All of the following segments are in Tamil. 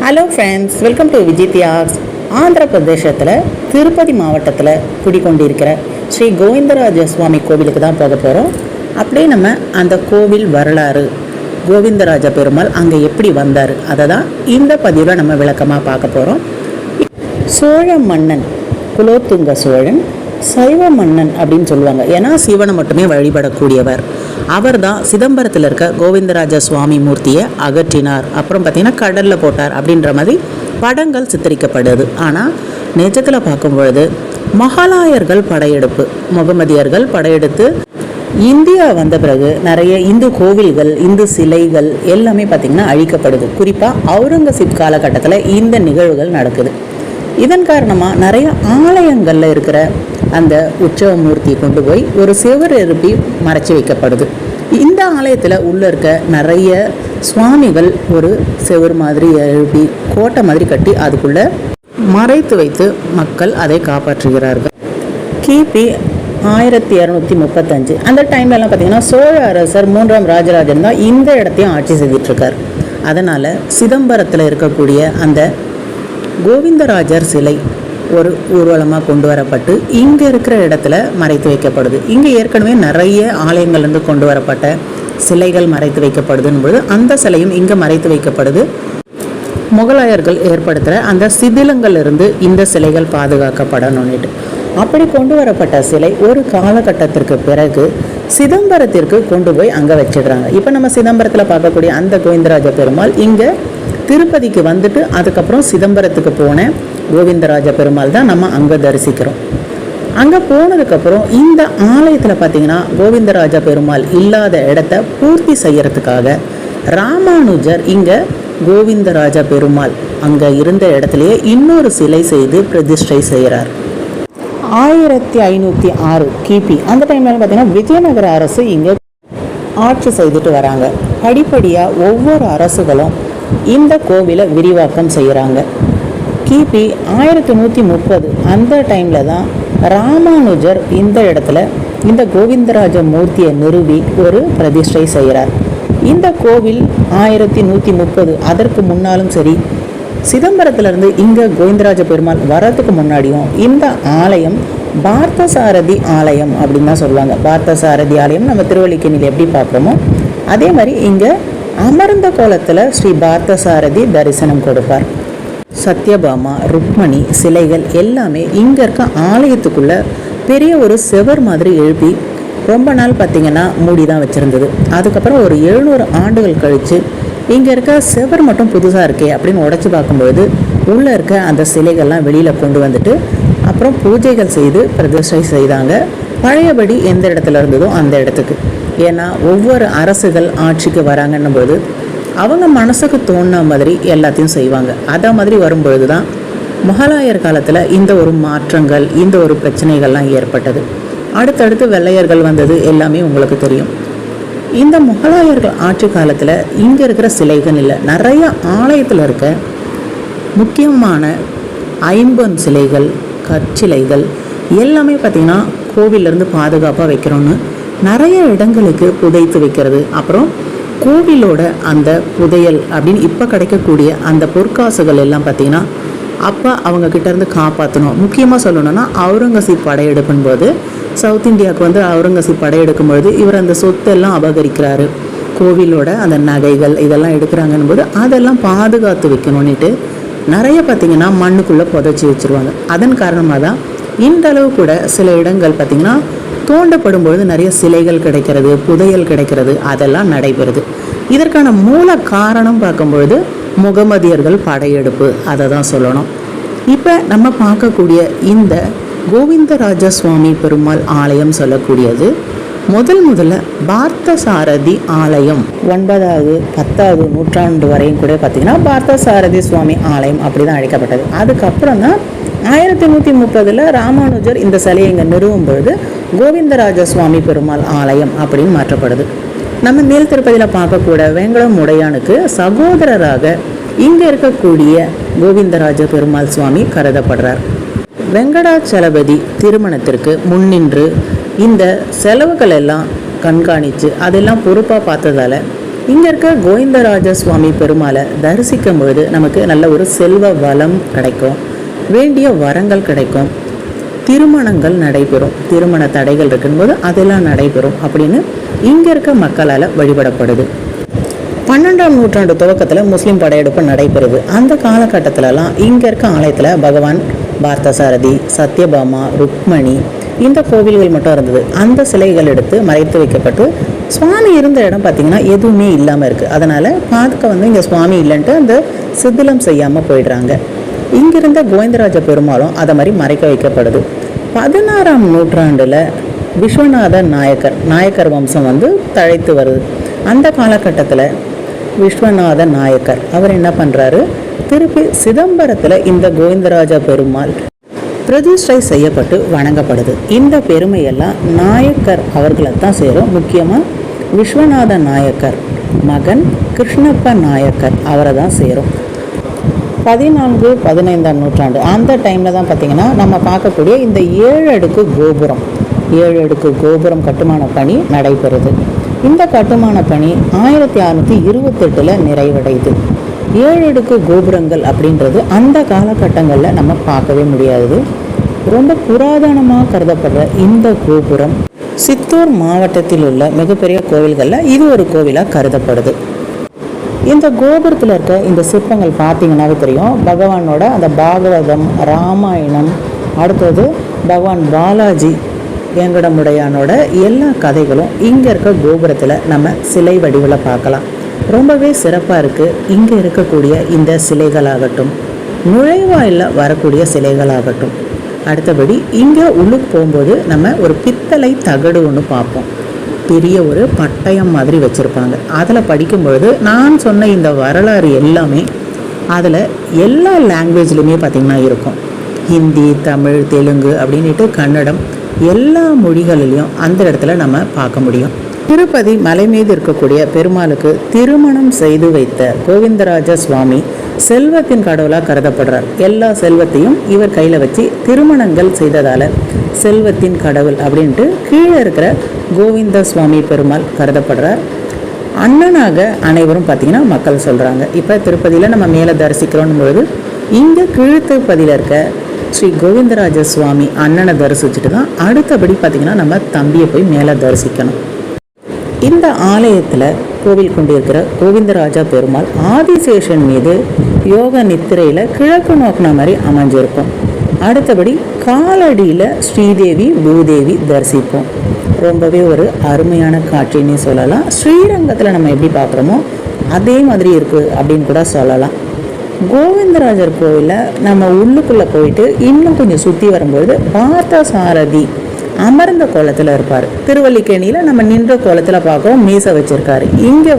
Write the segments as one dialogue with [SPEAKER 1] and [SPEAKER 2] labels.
[SPEAKER 1] Hello friends, welcome to Vijay Thiyags. ஆந்திர பிரதேசத்தில் திருப்பதி மாவட்டத்தில் குடிக்கொண்டிருக்கிற ஸ்ரீ கோவிந்தராஜ சுவாமி கோவிலுக்கு தான் போக போகிறோம். அப்படியே நம்ம அந்த கோவில் வரலாறு, கோவிந்தராஜ பெருமாள் அங்கே எப்படி வந்தார், அதை தான் இந்த பதிவில் நம்ம விளக்கமாக பார்க்க போகிறோம். சோழ மன்னன் குலோத்துங்க சோழன் சைவ மன்னன் அப்படின்னு சொல்லுவாங்க. ஏன்னா சிவனை மட்டுமே வழிபடக்கூடியவர். அவர் தான் சிதம்பரத்தில் இருக்க கோவிந்தராஜ சுவாமி மூர்த்தியை அகற்றினார், அப்புறம் பார்த்திங்கன்னா கடலில் போட்டார் அப்படின்ற மாதிரி படங்கள் சித்தரிக்கப்படுது. ஆனால் நிஜத்தில் பார்க்கும் பொழுது மொகலாயர்கள் படையெடுப்பு, முகமதியர்கள் படையெடுத்து இந்தியா வந்த பிறகு நிறைய இந்து கோவில்கள், இந்து சிலைகள் எல்லாமே பார்த்திங்கன்னா அழிக்கப்படுது. குறிப்பாக அவுரங்கசீப் காலகட்டத்தில் இந்த நிகழ்வுகள் நடக்குது. இதன் காரணமாக நிறைய ஆலயங்களில் இருக்கிற அந்த உற்சவமூர்த்தியை கொண்டு போய் ஒரு செவர் எழுப்பி மறைச்சி வைக்கப்படுது. இந்த ஆலயத்தில் உள்ளே இருக்க நிறைய சுவாமிகள் ஒரு செவர் மாதிரி எழுப்பி கோட்டை மாதிரி கட்டி அதுக்குள்ளே மறைத்து வைத்து மக்கள் அதை காப்பாற்றுகிறார்கள். கிபி 1235 அந்த டைம்லலாம் பார்த்திங்கன்னா சோழ அரசர் 3ஆம் ராஜராஜன் தான் இந்த இடத்தையும் ஆட்சி செஞ்சிட்ருக்கார். அதனால் சிதம்பரத்தில் இருக்கக்கூடிய அந்த கோவிந்தராஜர் சிலை ஒரு ஊர்வலமாக கொண்டு வரப்பட்டு இங்கே இருக்கிற இடத்துல மறைத்து வைக்கப்படுது. இங்கே ஏற்கனவே நிறைய ஆலயங்கள்லேருந்து கொண்டு வரப்பட்ட சிலைகள் மறைத்து வைக்கப்படுதுன்னு அந்த சிலையும் இங்கே மறைத்து வைக்கப்படுது. முகலாயர்கள் ஏற்படுத்துகிற அந்த சிதிலங்கள்லேருந்து இந்த சிலைகள் பாதுகாக்கப்படணும்னுட்டு அப்படி கொண்டு வரப்பட்ட சிலை ஒரு காலகட்டத்திற்கு பிறகு சிதம்பரத்திற்கு கொண்டு போய் அங்கே வச்சிடுறாங்க. இப்போ நம்ம சிதம்பரத்தில் பார்க்கக்கூடிய அந்த கோவிந்தராஜ பெருமாள் இங்கே திருப்பதிக்கு வந்துட்டு அதுக்கப்புறம் சிதம்பரத்துக்கு போன கோவிந்தராஜ பெருமாள் தான் நம்ம அங்கே தரிசிக்கிறோம். அங்கே போனதுக்கப்புறம் இந்த ஆலயத்தில் பார்த்திங்கன்னா கோவிந்தராஜ பெருமாள் இல்லாத இடத்த பூர்த்தி செய்யறதுக்காக ராமானுஜர் இங்கே கோவிந்தராஜ பெருமாள் அங்கே இருந்த இடத்துலையே இன்னொரு சிலை செய்து பிரதிஷ்டை செய்கிறார். 1506 கிபி அந்த டைம்ல பார்த்தீங்கன்னா விஜயநகர அரசு இங்கே ஆட்சி செய்துட்டு வராங்க. படிப்படியாக ஒவ்வொரு அரசுகளும் இந்த கோவிலை விரிவாக்கம் செய்கிறாங்க. கிபி 1130 அந்த டைமில் தான் ராமானுஜர் இந்த இடத்துல இந்த கோவிந்தராஜ மூர்த்தியை நிறுவி ஒரு பிரதிஷ்டை செய்கிறார். இந்த கோவில் 1130 அதற்கு முன்னாலும் சரி, சிதம்பரத்திலிருந்து இங்கே கோவிந்தராஜ பெருமாள் வரதுக்கு முன்னாடியும் இந்த ஆலயம் பார்த்தசாரதி ஆலயம் அப்படின்னு தான் சொல்லுவாங்க. பார்த்தசாரதி ஆலயம் நம்ம திருவல்லிக்கேணியில் எப்படி பார்க்குறோமோ அதே மாதிரி இங்கே அமர்ந்த கோலத்தில் ஸ்ரீ பார்த்தசாரதி தரிசனம் கொடுப்பார். சத்யபாமா, ருக்மணி சிலைகள் எல்லாமே இங்கே இருக்க ஆலயத்துக்குள்ளே பெரிய ஒரு செவர் மாதிரி எழுப்பி ரொம்ப நாள் பார்த்திங்கன்னா மூடி தான் வச்சுருந்தது. அதுக்கப்புறம் ஒரு 700 ஆண்டுகள் கழித்து இங்கே இருக்க செவர் மட்டும் புதுசாக இருக்கே அப்படின்னு உடச்சி பார்க்கும்பொழுது உள்ளே இருக்க அந்த சிலைகள்லாம் வெளியில் கொண்டு வந்துட்டு அப்புறம் பூஜைகள் செய்து பிரதிஷ்டை செய்தாங்க. பழையபடி எந்த இடத்துல இருந்ததோ அந்த இடத்துக்கு. ஏன்னா ஒவ்வொரு அரசுகள் ஆட்சிக்கு வராங்கன்னும் போது அவங்க மனசுக்கு தோணுன மாதிரி எல்லாத்தையும் செய்வாங்க. அதை மாதிரி வரும்பொழுது தான் முகலாயர் காலத்தில் இந்த ஒரு மாற்றங்கள், இந்த ஒரு பிரச்சனைகள்லாம் ஏற்பட்டது. அடுத்தடுத்து வெள்ளையர்கள் வந்தது எல்லாமே உங்களுக்கு தெரியும். இந்த முகலாயர்கள் ஆட்சி காலத்தில் இங்கே இருக்கிற சிலைகள் இல்லை, நிறைய ஆலயத்தில் இருக்க முக்கியமான 50 சிலைகள், கற்சிலைகள் எல்லாமே பார்த்திங்கன்னா கோவிலிருந்து பாதுகாப்பாக வைக்கிறோன்னு நிறைய இடங்களுக்கு புதைத்து வைக்கிறது. அப்புறம் கோவிலோட அந்த புதையல் அப்படின்னு இப்போ கிடைக்கக்கூடிய அந்த பொற்காசுகள் எல்லாம் பார்த்திங்கன்னா அப்போ அவங்க கிட்டேருந்து காப்பாற்றணும். முக்கியமாக சொல்லணும்னா அவுரங்கசீப் படையெடுக்கும் போது சவுத் இந்தியாவுக்கு வந்து அவுரங்கசீப் படையெடுக்கும் பொழுது இவர் அந்த சொத்தெல்லாம் அபகரிக்கிறாரு. கோவிலோட அந்த நகைகள் இதெல்லாம் எடுக்கிறாங்கன்னு போது அதெல்லாம் பாதுகாத்து வைக்கணும்னுட்டு நிறைய பார்த்திங்கன்னா மண்ணுக்குள்ளே புதைச்சி வச்சுருவாங்க. அதன் காரணமாக தான் இன்றளவு கூட சில இடங்கள் பார்த்திங்கன்னா தோண்டப்படும் பொழுது நிறைய சிலைகள் கிடைக்கிறது, புதையல் கிடைக்கிறது, அதெல்லாம் நடைபெறுது. இதற்கான மூல காரணம் பார்க்கும்பொழுது முகமதியர்கள் படையெடுப்பு, அதை தான் சொல்லணும். இப்போ நம்ம பார்க்கக்கூடிய இந்த கோவிந்தராஜ சுவாமி பெருமாள் ஆலயம் சொல்லக்கூடியது முதல்ல பார்த்தசாரதி ஆலயம் 9வது 10வது நூற்றாண்டு வரையும் கூட பார்த்திங்கன்னா பார்த்தசாரதி சுவாமி ஆலயம் அப்படி தான் அழைக்கப்பட்டது. அதுக்கப்புறம் தான் 1130 ராமானுஜர் இந்த சிலையை இங்கே நிறுவும் பொழுது கோவிந்தராஜ சுவாமி பெருமாள் ஆலயம் அப்படின்னு மாற்றப்படுது. நம்ம மேல் திருப்பதியில் பார்க்கக்கூட வேங்கடம் உடையானுக்கு சகோதரராக இங்கே இருக்கக்கூடிய கோவிந்தராஜ பெருமாள் சுவாமி கருதப்படுறார். வெங்கடாச்சலபதி திருமணத்திற்கு முன்னின்று இந்த செலவுகள் எல்லாம் கண்காணித்து அதெல்லாம் பொறுப்பாக பார்த்ததால் இங்கே இருக்க கோவிந்தராஜ சுவாமி பெருமாளை தரிசிக்கும் பொழுது நமக்கு நல்ல ஒரு செல்வ வளம் கிடைக்கும், வேண்டிய வரங்கள் கிடைக்கும், திருமணங்கள் நடைபெறும், திருமண தடைகள் இருக்கும்போது அதெல்லாம் நடைபெறும் அப்படின்னு இங்கே இருக்க மக்களால் வழிபடப்படுது. 12ஆம் நூற்றாண்டு துவக்கத்தில் முஸ்லீம் படையெடுப்பு நடைபெறுது. அந்த காலகட்டத்திலலாம் இங்கே இருக்க ஆலயத்தில் பகவான் பார்த்தசாரதி, சத்யபாமா, ருக்மணி இந்த கோவில்கள் மட்டும் இருந்தது. அந்த சிலைகள் எடுத்து மறைத்து வைக்கப்பட்டு சுவாமி இருந்த இடம் பார்த்திங்கன்னா எதுவுமே இல்லாமல் இருக்குது. அதனால் பார்க்க இங்கே சுவாமி இல்லைன்ட்டு அந்த சிதிலம் செய்யாமல் போயிடுறாங்க. இங்கிருந்த கோவிந்தராஜ பெருமாளும் அதை மாதிரி மறைக்க வைக்கப்படுது. 16ஆம் நூற்றாண்டில் விஸ்வநாத நாயக்கர் வம்சம் தழைத்து வருது. அந்த காலகட்டத்தில் விஸ்வநாத நாயக்கர் அவர் என்ன பண்ணுறாரு, திருப்பி சிதம்பரத்தில் இந்த கோவிந்தராஜ பெருமாள் பிரதிஷ்டை செய்யப்பட்டு வணங்கப்படுது. இந்த பெருமையெல்லாம் நாயக்கர் அவர்களை தான் சேரும். முக்கியமாக விஸ்வநாத நாயக்கர் மகன் கிருஷ்ணப்ப நாயக்கர் அவரை தான் சேரும். 14, 15ஆம் நூற்றாண்டு அந்த டைமில் தான் பார்த்திங்கன்னா நம்ம பார்க்கக்கூடிய இந்த 7 அடுக்கு கோபுரம் கட்டுமான பணி நடைபெறுது. இந்த கட்டுமான பணி 1628 நிறைவடையுது. 7 அடுக்கு கோபுரங்கள் அப்படின்றது அந்த காலகட்டங்களில் நம்ம பார்க்கவே முடியாது. ரொம்ப புராதனமாக கருதப்படுற இந்த கோபுரம் சித்தூர் மாவட்டத்தில் உள்ள மிகப்பெரிய கோவில்களில் இது ஒரு கோவிலாக கருதப்படுது. இந்த கோபுரத்தில் இருக்க இந்த சிற்பங்கள் பார்த்தீங்கன்னாவே தெரியும், பகவானோட அந்த பாகவதம், ராமாயணம், அடுத்தது பகவான் பாலாஜி வெங்கடமுடையானோட எல்லா கதைகளும் இங்கே இருக்க கோபுரத்தில் நம்ம சிலை வடிவில் பார்க்கலாம். ரொம்பவே சிறப்பாக இருக்குது. இங்கே இருக்கக்கூடிய இந்த சிலைகளாகட்டும், நுழைவாயிலில் வரக்கூடிய சிலைகளாகட்டும், அடுத்தபடி இங்கே உள்ளுக்கு போகும்போது நம்ம ஒரு பித்தளை தகடு ஒன்று பார்ப்போம். பெரிய ஒரு பட்டயம் மாதிரி வச்சுருப்பாங்க. அதில் படிக்கும்பொழுது நான் சொன்ன இந்த வரலாறு எல்லாமே அதில் எல்லா லாங்குவேஜ்லையுமே பார்த்திங்கன்னா இருக்கும். ஹிந்தி, தமிழ், தெலுங்கு அப்படின்ட்டு கன்னடம் எல்லா மொழிகளிலையும் அந்த இடத்துல நம்ம பார்க்க முடியும். திருப்பதி மலை மீது இருக்கக்கூடிய பெருமாளுக்கு திருமணம் செய்து வைத்த கோவிந்தராஜ சுவாமி செல்வத்தின் கடவுளாக கருதப்படுறார். எல்லா செல்வத்தையும் இவர் கையில் வச்சு திருமணங்கள் செய்ததால் செல்வத்தின் கடவுள் அப்படின்ட்டு கீழே இருக்கிற கோவிந்த சுவாமி பெருமாள் கருதப்படுறார். அண்ணனாக அனைவரும் பார்த்திங்கன்னா மக்கள் சொல்கிறாங்க. இப்போ திருப்பதியில் நம்ம மேலே தரிசிக்கிறோம் பொழுது இங்கே கீழ்த்திருப்பதியில் இருக்க ஸ்ரீ கோவிந்தராஜ சுவாமி அண்ணனை தரிசிச்சுட்டு தான் அடுத்தபடி பார்த்திங்கன்னா நம்ம தம்பியை போய் மேலே தரிசிக்கணும். இந்த ஆலயத்தில் கோவில் கொண்டிருக்கிற கோவிந்தராஜா பெருமாள் ஆதிசேஷன் மீது யோக நித்திரையில் கிழக்கு நோக்கின மாதிரி அமைஞ்சிருக்கும். அடுத்தபடி காலடியில் ஸ்ரீதேவி பூதேவி தரிசிப்போம். ரொம்பவே ஒரு அருமையான காட்சின்னு சொல்லலாம். ஸ்ரீரங்கத்தில் நம்ம எப்படி பார்க்குறோமோ அதே மாதிரி இருக்குது அப்படின்னு கூட சொல்லலாம். கோவிந்தராஜர் கோவிலில் நம்ம உள்ளுக்குள்ளே போயிட்டு இன்னும் கொஞ்சம் சுற்றி வரும்பொழுது பார்த்தசாரதி அமர்ந்த கோலத்தில் இருப்பார். திருவல்லிக்கேணியில் நம்ம நின்ற கோலத்தில் பார்க்குறோம், மீசை வச்சுருக்காரு. இங்கே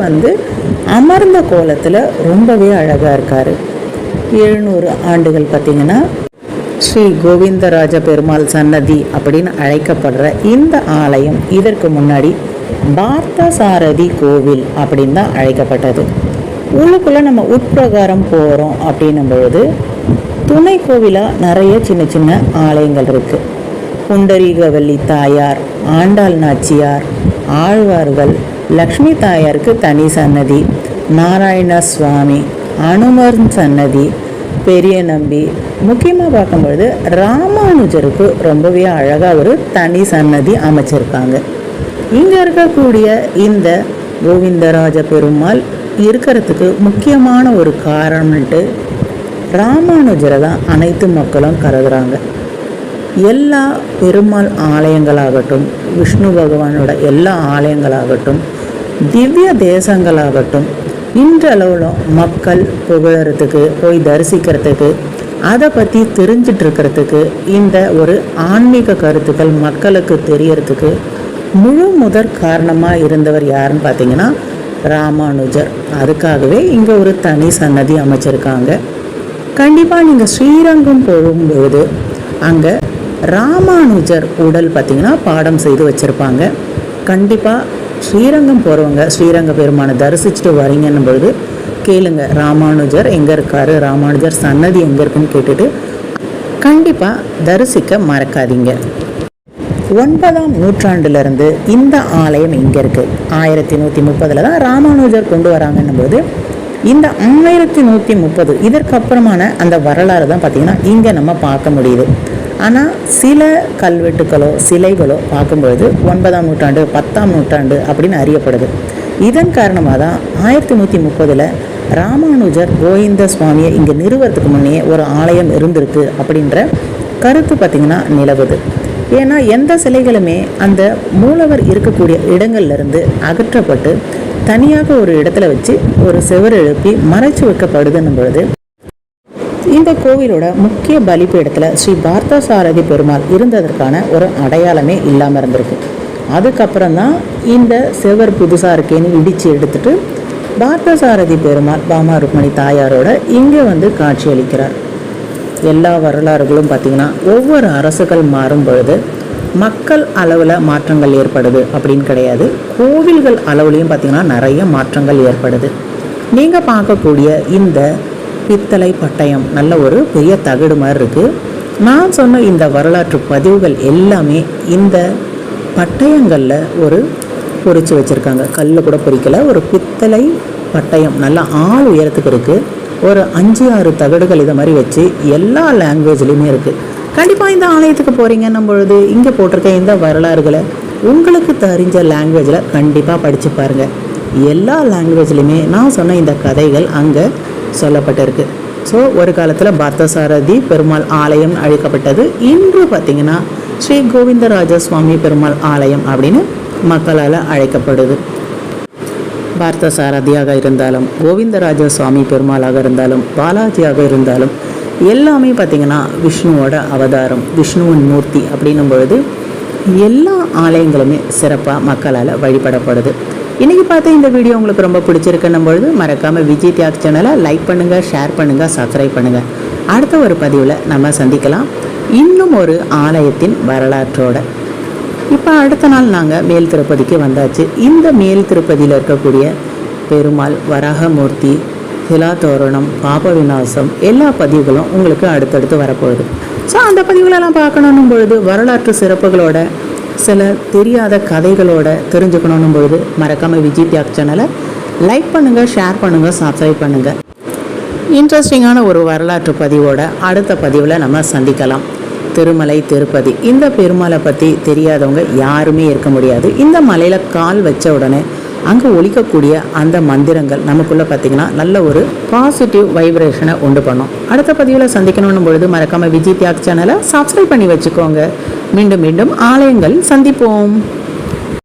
[SPEAKER 1] அமர்ந்த கோலத்தில் ரொம்பவே அழகாக இருக்கார். 700 ஆண்டுகள் பார்த்திங்கன்னா ஸ்ரீ கோவிந்தராஜ பெருமாள் சன்னதி அப்படின்னு அழைக்கப்படுற இந்த ஆலயம் இதற்கு முன்னாடி பார்த்தசாரதி கோவில் அப்படின்னு தான் அழைக்கப்பட்டது. உள்ளுக்குள்ளே நம்ம உட்பிரகாரம் போகிறோம் அப்படின்னும் பொழுது துணை கோவிலாக நிறைய சின்ன சின்ன ஆலயங்கள் இருக்குது. புண்டரீகவல்லி தாயார், ஆண்டாள் நாச்சியார், ஆழ்வார்கள், லக்ஷ்மி தாயாருக்கு தனி சன்னதி, நாராயண சுவாமி, அனுமர் சன்னதி, பெரிய நம்பி, முக்கியமாக பார்க்கும்பொழுது ராமானுஜருக்கு ரொம்பவே அழகாக ஒரு தனி சன்னதி அமைச்சிருக்காங்க. இங்கே இருக்கக்கூடிய இந்த கோவிந்தராஜ பெருமாள் இருக்கிறதுக்கு முக்கியமான ஒரு காரணம்ட்டு ராமானுஜரை தான் அனைத்து மக்களும் கருதுகிறாங்க. எல்லா பெருமாள் ஆலயங்களாகட்டும், விஷ்ணு பகவானோட எல்லா ஆலயங்களாகட்டும், திவ்ய தேசங்களாகட்டும், இன்றளவிலும் மக்கள் புகழறதுக்கு, போய் தரிசிக்கிறதுக்கு, அதை பற்றி தெரிஞ்சிட்டு இருக்கிறதுக்கு, இந்த ஒரு ஆன்மீக கருத்துக்கள் மக்களுக்கு தெரியறதுக்கு முதற் காரணமாக இருந்தவர் யாருன்னு பார்த்தீங்கன்னா ராமானுஜர். அதுக்காகவே இங்கே ஒரு தனி சன்னதி அமைச்சிருக்காங்க. கண்டிப்பாக நீங்கள் ஸ்ரீரங்கம் போகும்பொழுது அங்கே ராமானுஜர் உடல் பார்த்திங்கன்னா பாடம் செய்து வச்சுருப்பாங்க. கண்டிப்பாக ஸ்ரீரங்கம் போகிறவங்க ஸ்ரீரங்க பெருமானை தரிசிச்சுட்டு வரீங்கன்னும் பொழுது கேளுங்க, ராமானுஜர் எங்கே இருக்காரு, ராமானுஜர் சன்னதி எங்கே இருக்குன்னு கேட்டுட்டு கண்டிப்பாக தரிசிக்க மறக்காதீங்க. 9ஆம் நூற்றாண்டிலிருந்து இந்த ஆலயம் இங்கே இருக்குது. 1130 தான் ராமானுஜர் கொண்டு வராங்கன்னும் போது இந்த 1130 இதற்கப்புறமான அந்த வரலாறு தான் பார்த்திங்கன்னா இங்கே நம்ம பார்க்க முடியுது. ஆனால் சில கல்வெட்டுகளோ சிலைகளோ பார்க்கும்பொழுது 9ஆம் நூற்றாண்டு 10ஆம் நூற்றாண்டு அப்படின்னு அறியப்படுது. இதன் காரணமாக தான் 1130 ராமானுஜர் கோவிந்த சுவாமியை இங்கே நிறுவறதுக்கு முன்னே ஒரு ஆலயம் இருந்திருக்கு அப்படின்ற கருத்து பார்த்திங்கன்னா நிலவுது. ஏன்னா எந்த சிலைகளுமே அந்த மூலவர் இருக்கக்கூடிய இடங்கள்லேருந்து அகற்றப்பட்டு தனியாக ஒரு இடத்துல வச்சு ஒரு செவர் எழுப்பி மறைச்சு வைக்கப்படுதுன்னும் பொழுது இந்த கோவிலோட முக்கிய பலிபீடத்தில் ஸ்ரீ பார்த்தசாரதி பெருமாள் இருந்ததற்கான ஒரு அடையாளமே இல்லாமல் இருந்திருக்கு. அதுக்கப்புறம் தான் இந்த செவர் புதுசாக இருக்கேன்னு இடித்து எடுத்துட்டு பார்த்தசாரதி பெருமாள் பாமா ருக்மணி தாயாரோட இங்கே வந்து காட்சியளிக்கிறார். எல்லா வரலாறுகளும் பார்த்திங்கன்னா ஒவ்வொரு அரசுகள் மாறும் பொழுது மக்கள் அளவில் மாற்றங்கள் ஏற்படுது அப்படின்னு கிடையாது, கோவில்கள் அளவுலையும் பார்த்திங்கன்னா நிறைய மாற்றங்கள் ஏற்படுது. நீங்கள் பார்க்கக்கூடிய இந்த பித்தளை பட்டயம் நல்ல ஒரு பெரிய தகடு மாதிரி இருக்குது. நான் சொன்ன இந்த வரலாற்று பதிவுகள் எல்லாமே இந்த பட்டயங்களில் ஒரு பொறிச்சு வச்சுருக்காங்க. கல்லில் கூட பொறிக்கலை, ஒரு பித்தளை பட்டயம் நல்ல ஆள் உயரத்துக்கு இருக்குது. ஒரு 5-6 தகடுகள் இதை மாதிரி வச்சு எல்லா லாங்குவேஜ்லேயுமே இருக்குது. கண்டிப்பாக இந்த ஆலயத்துக்கு போகிறீங்கன்னும் பொழுது இங்கே போட்டிருக்க இந்த வரலாறுகளை உங்களுக்கு தெரிஞ்ச லாங்குவேஜில் கண்டிப்பாக படித்து பாருங்கள். எல்லா லாங்குவேஜ்லையுமே நான் சொன்ன இந்த கதைகள் அங்கே சொல்லப்பட்டிருக்கு. ஸோ ஒரு காலத்தில் பார்த்தசாரதி பெருமாள் ஆலயம் அழைக்கப்பட்டது. இன்று பார்த்திங்கன்னா ஸ்ரீ கோவிந்தராஜ சுவாமி பெருமாள் ஆலயம் அப்படின்னு மக்களால் அழைக்கப்படுது. பார்த்தசாரதியாக இருந்தாலும் கோவிந்தராஜ சுவாமி பெருமாளாக இருந்தாலும் பாலாஜியாக இருந்தாலும் எல்லாமே பார்த்திங்கன்னா விஷ்ணுவோட அவதாரம், விஷ்ணுவின் மூர்த்தி அப்படின்னும் பொழுது எல்லா ஆலயங்களுமே சிறப்பாக மக்களால் வழிபடப்படுது. இன்றைக்கி பார்த்த இந்த வீடியோ உங்களுக்கு ரொம்ப பிடிச்சிருக்குன்னும் பொழுது மறக்காமல் விஜய் தியாக் சேனலை லைக் பண்ணுங்கள், ஷேர் பண்ணுங்கள், சப்ஸ்கிரைப் பண்ணுங்கள். அடுத்த ஒரு பதிவில் நம்ம சந்திக்கலாம் இன்னும் ஒரு ஆலயத்தின் வரலாற்றோட. இப்போ அடுத்த நாள் நாங்கள் மேல் திருப்பதிக்கு வந்தாச்சு. இந்த மேல் திருப்பதியில் இருக்கக்கூடிய பெருமாள், வராகமூர்த்தி, திலாதோரணம், பாப விநாசம் எல்லா பதிவுகளும் உங்களுக்கு அடுத்தடுத்து வரப்போகுது. ஸோ அந்த பதிவுகளெல்லாம் பார்க்கணும் பொழுது வரலாற்று சிறப்புகளோட சில தெரியாத கதைகளோட தெரிஞ்சுக்கணும் பொழுது மறக்காமல் விஜய் தியாக் சேனலை லைக் பண்ணுங்கள், ஷேர் பண்ணுங்கள், சப்ஸ்கிரைப் பண்ணுங்கள். இன்ட்ரெஸ்டிங்கான ஒரு வரலாற்று பதிவோட அடுத்த பதிவில் நம்ம சந்திக்கலாம். திருமலை திருப்பதி இந்த பெருமாளை பற்றி தெரியாதவங்க யாருமே இருக்க முடியாது. இந்த மலையில் கால் வச்ச உடனே அங்கே ஒலிக்கக்கூடிய அந்த மந்திரங்கள் நமக்குள்ளே பார்த்திங்கன்னா நல்ல ஒரு பாசிட்டிவ் வைப்ரேஷனை உண்டு பண்ணும். அடுத்த பதிவில் சந்திக்கணும் பொழுது மறக்காமல் விஜய் தியாக் சேனலை சப்ஸ்கிரைப் பண்ணி வச்சுக்கோங்க. மீண்டும் மீண்டும் ஆலயங்கள் சந்திப்போம்.